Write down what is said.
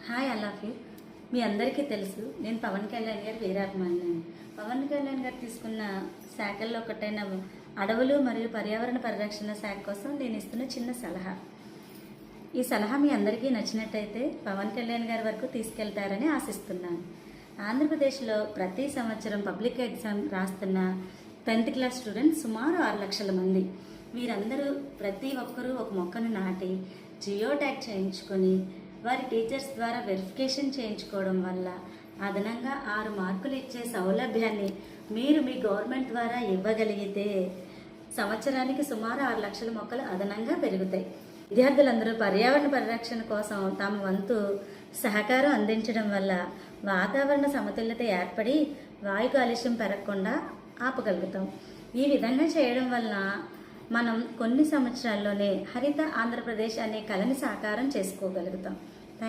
Hi all of you. మీ అందరికీ తెలుసు నేను పవన్ కళ్యాణ్ గారి వీరాభిమానిని. పవన్ కళ్యాణ్ గారు తీసుకున్న శాఖల్లో ఒకటైన అడవులు మరియు పర్యావరణ పరిరక్షణ శాఖ కోసం నేను ఇస్తున్న చిన్న సలహా. ఈ సలహా మీ అందరికీ నచ్చినట్టయితే పవన్ కళ్యాణ్ గారి వరకు తీసుకెళ్తారని ఆశిస్తున్నాను. ఆంధ్రప్రదేశ్లో ప్రతి సంవత్సరం పబ్లిక్ ఎగ్జామ్ రాస్తున్న 10th క్లాస్ స్టూడెంట్స్ సుమారు 6 లక్షల మంది. వీరందరూ ప్రతి ఒక్కరూ ఒక మొక్కను నాటి జియో ట్యాగ్ చేయించుకొని వారి టీచర్స్ ద్వారా వెరిఫికేషన్ చేయించుకోవడం వల్ల అదనంగా 6 మార్కులు ఇచ్చే సౌలభ్యాన్ని మీరు మీ గవర్నమెంట్ ద్వారా ఇవ్వగలిగితే సంవత్సరానికి సుమారు 6 లక్షల మొక్కలు అదనంగా పెరుగుతాయి. విద్యార్థులందరూ పర్యావరణ పరిరక్షణ కోసం తమ వంతు సహకారం అందించడం వల్ల వాతావరణ సమతుల్యత ఏర్పడి వాయు కాలుష్యం పెరగకుండా ఆపగలుగుతాం. ఈ విధంగా చేయడం వల్ల మనం కొన్ని సంవత్సరాల్లోనే హరిత ఆంధ్రప్రదేశ్ అనే కళని సాకారం చేసుకోగలుగుతాం.